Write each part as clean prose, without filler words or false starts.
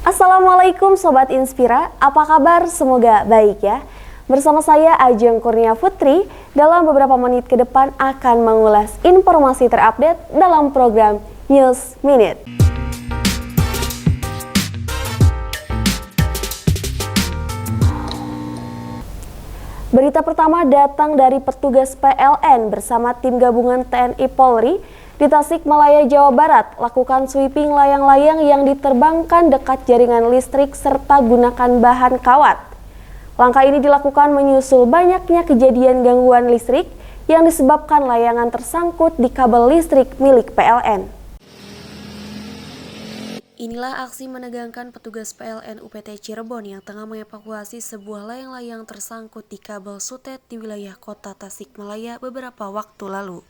Assalamualaikum Sobat Inspira, apa kabar? Semoga baik ya. Bersama saya Ajeng Kurnia Putri, dalam beberapa menit ke depan akan mengulas informasi terupdate dalam program News Minute. Berita pertama datang dari petugas PLN bersama tim gabungan TNI Polri di Tasikmalaya, Jawa Barat, lakukan sweeping layang-layang yang diterbangkan dekat jaringan listrik serta gunakan bahan kawat. Langkah ini dilakukan menyusul banyaknya kejadian gangguan listrik yang disebabkan layangan tersangkut di kabel listrik milik PLN. Inilah aksi menegangkan petugas PLN UPT Cirebon yang tengah mengevakuasi sebuah layang-layang tersangkut di kabel sutet di wilayah kota Tasikmalaya beberapa waktu lalu.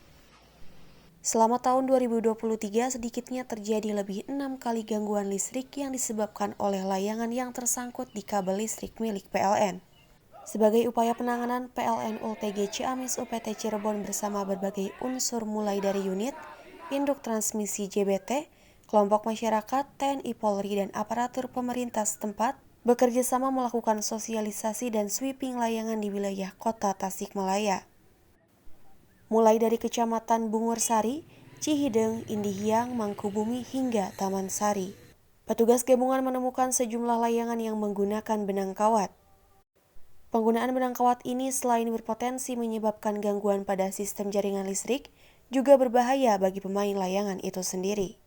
Selama tahun 2023, sedikitnya terjadi lebih 6 kali gangguan listrik yang disebabkan oleh layangan yang tersangkut di kabel listrik milik PLN. Sebagai upaya penanganan, PLN ULTG Ciamis UPT Cirebon bersama berbagai unsur mulai dari unit, induk transmisi JBT, kelompok masyarakat, TNI Polri, dan aparatur pemerintah setempat bekerja sama melakukan sosialisasi dan sweeping layangan di wilayah kota Tasikmalaya. Mulai dari Kecamatan Bungursari, Cihideng, Indihiyang, Mangkubumi, hingga Taman Sari. Petugas gabungan menemukan sejumlah layangan yang menggunakan benang kawat. Penggunaan benang kawat ini selain berpotensi menyebabkan gangguan pada sistem jaringan listrik, juga berbahaya bagi pemain layangan itu sendiri.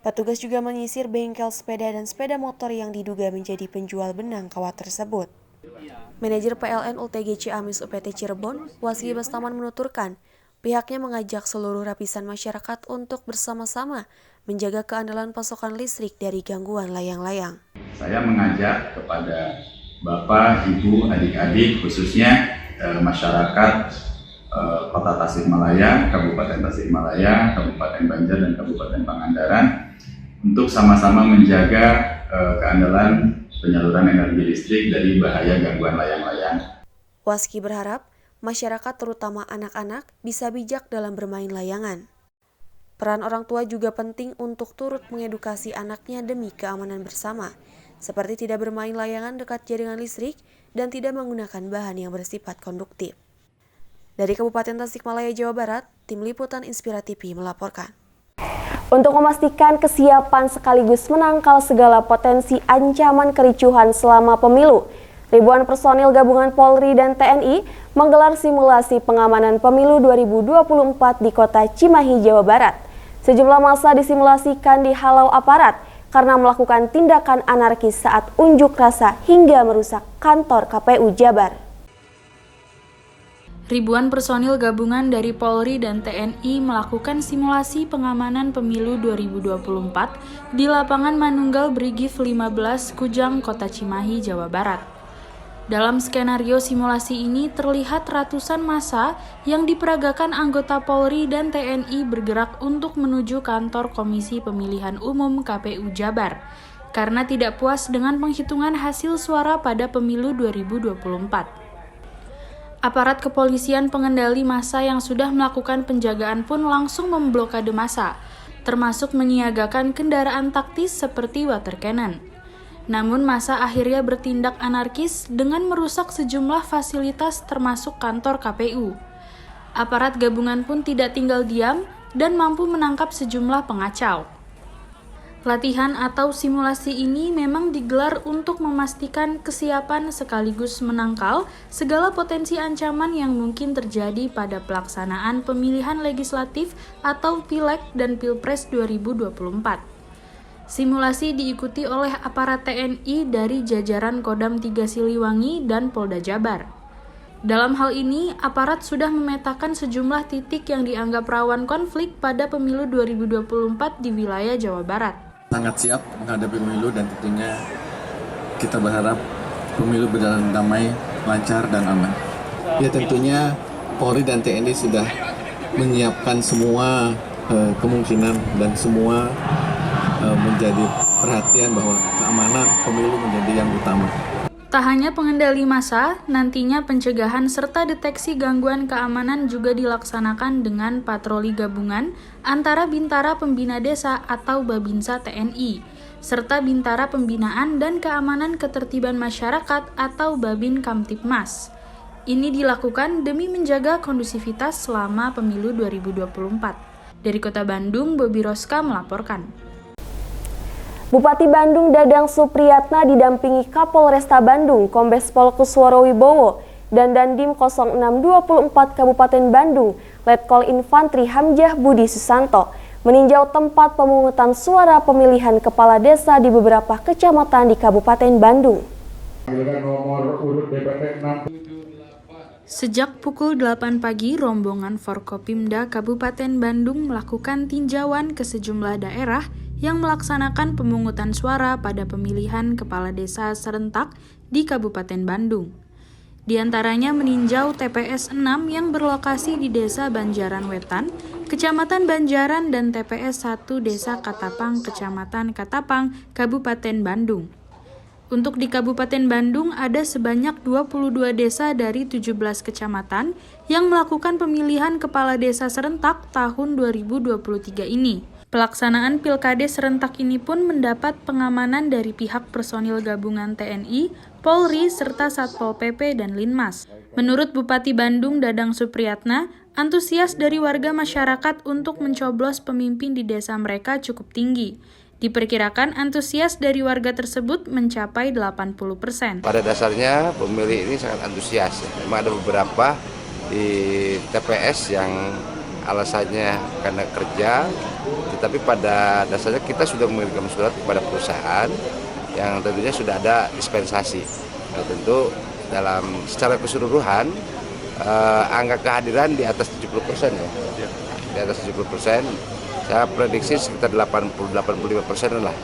Petugas juga menyisir bengkel sepeda dan sepeda motor yang diduga menjadi penjual benang kawat tersebut. Manajer PLN ULTG Ciamis UPT Cirebon, Wasgi Bastaman menuturkan, pihaknya mengajak seluruh lapisan masyarakat untuk bersama-sama menjaga keandalan pasokan listrik dari gangguan layang-layang. Saya mengajak kepada Bapak, Ibu, adik-adik, khususnya masyarakat Kota Tasikmalaya, Kabupaten Tasikmalaya, Kabupaten Banjar, dan Kabupaten Pangandaran untuk sama-sama menjaga keandalan penyaluran energi listrik dari bahaya gangguan layang-layang. Waski berharap masyarakat terutama anak-anak bisa bijak dalam bermain layangan. Peran orang tua juga penting untuk turut mengedukasi anaknya demi keamanan bersama, seperti tidak bermain layangan dekat jaringan listrik dan tidak menggunakan bahan yang bersifat konduktif. Dari Kabupaten Tasikmalaya, Jawa Barat, Tim Liputan Inspira TV melaporkan. Untuk memastikan kesiapan sekaligus menangkal segala potensi ancaman kericuhan selama pemilu, ribuan personil gabungan Polri dan TNI menggelar simulasi pengamanan pemilu 2024 di kota Cimahi, Jawa Barat. Sejumlah massa disimulasikan dihalau aparat karena melakukan tindakan anarkis saat unjuk rasa hingga merusak kantor KPU Jabar. Ribuan personil gabungan dari Polri dan TNI melakukan simulasi pengamanan pemilu 2024 di lapangan Manunggal Brigif 15 Kujang, Kota Cimahi, Jawa Barat. Dalam skenario simulasi ini terlihat ratusan massa yang diperagakan anggota Polri dan TNI bergerak untuk menuju kantor Komisi Pemilihan Umum KPU Jabar karena tidak puas dengan penghitungan hasil suara pada pemilu 2024. Aparat kepolisian pengendali massa yang sudah melakukan penjagaan pun langsung memblokade massa, termasuk menyiagakan kendaraan taktis seperti water cannon. Namun massa akhirnya bertindak anarkis dengan merusak sejumlah fasilitas termasuk kantor KPU. Aparat gabungan pun tidak tinggal diam dan mampu menangkap sejumlah pengacau. Latihan atau simulasi ini memang digelar untuk memastikan kesiapan sekaligus menangkal segala potensi ancaman yang mungkin terjadi pada pelaksanaan pemilihan legislatif atau Pileg dan Pilpres 2024. Simulasi diikuti oleh aparat TNI dari jajaran Kodam 3 Siliwangi dan Polda Jabar. Dalam hal ini, aparat sudah memetakan sejumlah titik yang dianggap rawan konflik pada pemilu 2024 di wilayah Jawa Barat. Sangat siap menghadapi pemilu dan tentunya kita berharap pemilu berjalan damai, lancar, dan aman. Ya tentunya Polri dan TNI sudah menyiapkan semua kemungkinan dan semua menjadi perhatian bahwa keamanan pemilu menjadi yang utama. Tak hanya pengendali massa, nantinya pencegahan serta deteksi gangguan keamanan juga dilaksanakan dengan patroli gabungan antara Bintara Pembina Desa atau Babinsa TNI serta Bintara Pembinaan dan Keamanan Ketertiban Masyarakat atau Babin Kamtibmas. Ini dilakukan demi menjaga kondusivitas selama pemilu 2024. Dari Kota Bandung, Bobi Roska melaporkan. Bupati Bandung Dadang Supriyatna didampingi Kapolresta Bandung Kombes Pol Kusworo Wibowo dan Dandim 0624 Kabupaten Bandung Letkol Infantri Hamjah Budi Susanto meninjau tempat pemungutan suara pemilihan kepala desa di beberapa kecamatan di Kabupaten Bandung. Sejak pukul 8 pagi, rombongan Forkopimda Kabupaten Bandung melakukan tinjauan ke sejumlah daerah yang melaksanakan pemungutan suara pada pemilihan kepala desa serentak di Kabupaten Bandung. Di antaranya meninjau TPS 6 yang berlokasi di Desa Banjaran Wetan, Kecamatan Banjaran, dan TPS 1 Desa Katapang, Kecamatan Katapang, Kabupaten Bandung. Untuk di Kabupaten Bandung ada sebanyak 22 desa dari 17 kecamatan yang melakukan pemilihan kepala desa serentak tahun 2023 ini. Pelaksanaan Pilkades serentak ini pun mendapat pengamanan dari pihak personil gabungan TNI, Polri, serta Satpol PP dan Linmas. Menurut Bupati Bandung Dadang Supriyatna, antusias dari warga masyarakat untuk mencoblos pemimpin di desa mereka cukup tinggi. Diperkirakan antusias dari warga tersebut mencapai 80%. Pada dasarnya pemilih ini sangat antusias. Memang ada beberapa di TPS yang alasannya karena kerja, tetapi pada dasarnya kita sudah mengirimkan surat kepada perusahaan yang tentunya sudah ada dispensasi. Nah, tentu secara keseluruhan angka kehadiran di atas 70% ya. Di atas 70%, saya prediksi sekitar 80-85% lah.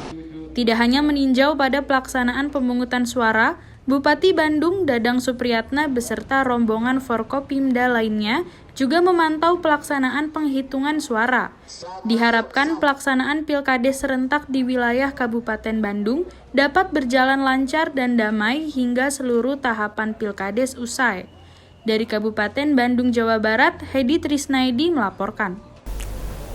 Tidak hanya meninjau pada pelaksanaan pemungutan suara, Bupati Bandung Dadang Supriyatna beserta rombongan Forkopimda lainnya juga memantau pelaksanaan penghitungan suara. Diharapkan pelaksanaan Pilkades serentak di wilayah Kabupaten Bandung dapat berjalan lancar dan damai hingga seluruh tahapan Pilkades usai. Dari Kabupaten Bandung, Jawa Barat, Hedi Trisnaidi melaporkan.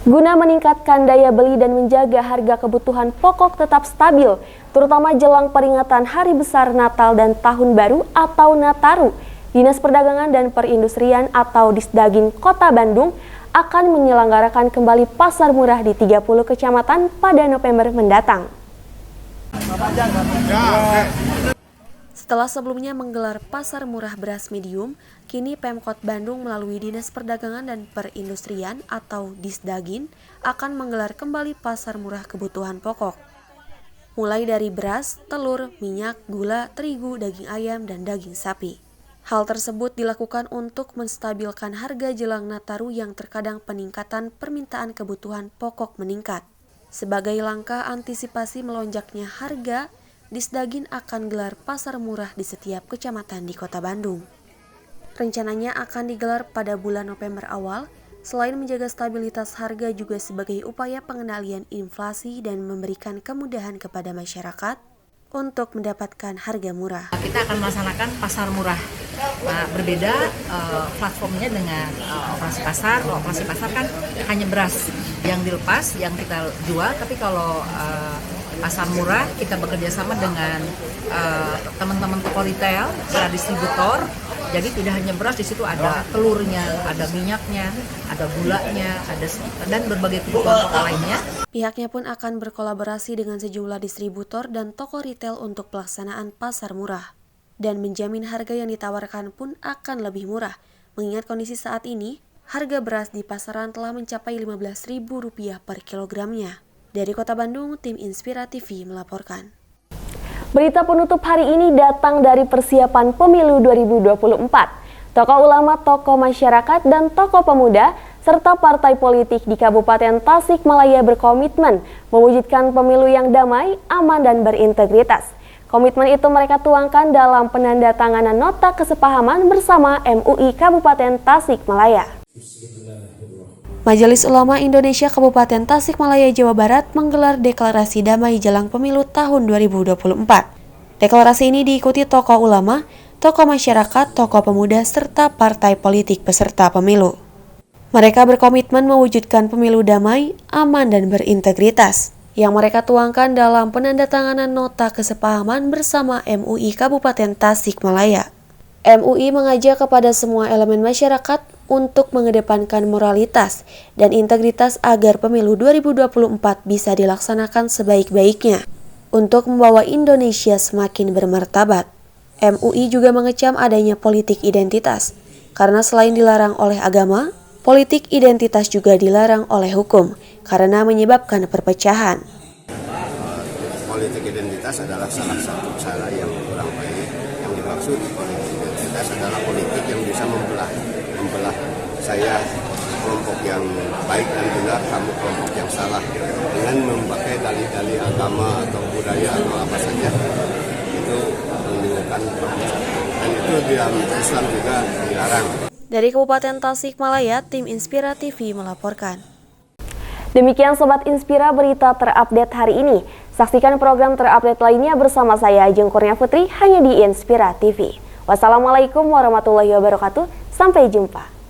Guna meningkatkan daya beli dan menjaga harga kebutuhan pokok tetap stabil, terutama jelang peringatan Hari Besar Natal dan Tahun Baru atau Nataru, Dinas Perdagangan dan Perindustrian atau Disdagin Kota Bandung akan menyelenggarakan kembali pasar murah di 30 kecamatan pada November mendatang. Setelah sebelumnya menggelar pasar murah beras medium, kini Pemkot Bandung melalui Dinas Perdagangan dan Perindustrian atau Disdagin akan menggelar kembali pasar murah kebutuhan pokok. Mulai dari beras, telur, minyak, gula, terigu, daging ayam, dan daging sapi. Hal tersebut dilakukan untuk menstabilkan harga jelang Nataru yang terkadang peningkatan permintaan kebutuhan pokok meningkat. Sebagai langkah antisipasi melonjaknya harga, Disdagin akan gelar pasar murah di setiap kecamatan di Kota Bandung. Rencananya akan digelar pada bulan November awal, selain menjaga stabilitas harga juga sebagai upaya pengendalian inflasi dan memberikan kemudahan kepada masyarakat untuk mendapatkan harga murah. Kita akan melaksanakan pasar murah. Nah, berbeda platformnya dengan operasi pasar. Kalau operasi pasar kan hanya beras yang dilepas, yang kita jual, tapi kalau pasar murah kita bekerja sama dengan teman-teman toko retail, para distributor. Jadi tidak hanya beras, di situ ada telurnya, ada minyaknya, ada gulanya, dan berbagai kebutuhan pokok lainnya. Pihaknya pun akan berkolaborasi dengan sejumlah distributor dan toko retail untuk pelaksanaan pasar murah. Dan menjamin harga yang ditawarkan pun akan lebih murah. Mengingat kondisi saat ini, harga beras di pasaran telah mencapai Rp15.000 per kilogramnya. Dari Kota Bandung, tim Inspira TV melaporkan. Berita penutup hari ini datang dari persiapan pemilu 2024. Tokoh ulama, tokoh masyarakat, dan tokoh pemuda, serta partai politik di Kabupaten Tasikmalaya berkomitmen mewujudkan pemilu yang damai, aman, dan berintegritas. Komitmen itu mereka tuangkan dalam penandatanganan nota kesepahaman bersama MUI Kabupaten Tasikmalaya. Majelis Ulama Indonesia Kabupaten Tasikmalaya, Jawa Barat menggelar deklarasi damai jelang pemilu tahun 2024. Deklarasi ini diikuti tokoh ulama, tokoh masyarakat, tokoh pemuda, serta partai politik peserta pemilu. Mereka berkomitmen mewujudkan pemilu damai, aman, dan berintegritas. yang mereka tuangkan dalam penandatanganan nota kesepahaman bersama MUI Kabupaten Tasikmalaya. MUI mengajak kepada semua elemen masyarakat untuk mengedepankan moralitas dan integritas agar pemilu 2024 bisa dilaksanakan sebaik-baiknya untuk membawa Indonesia semakin bermartabat. MUI juga mengecam adanya politik identitas, karena selain dilarang oleh agama, politik identitas juga dilarang oleh hukum karena menyebabkan perpecahan. Politik identitas adalah salah satu cara yang kurang baik. Yang dimaksud politik identitas adalah politik yang bisa membelah saya kelompok yang baik dan benar, kamu kelompok yang salah, dengan memakai dalih-dalih agama atau budaya atau apa saja. Itu menimbulkan perpecahan, dan itu di dalam Islam juga dilarang. Dari Kabupaten Tasikmalaya, tim Inspira TV melaporkan. Demikian Sobat Inspira berita terupdate hari ini. Saksikan program terupdate lainnya bersama saya Ajeng Kurnia Putri hanya di Inspira TV. Wassalamualaikum warahmatullahi wabarakatuh. Sampai jumpa.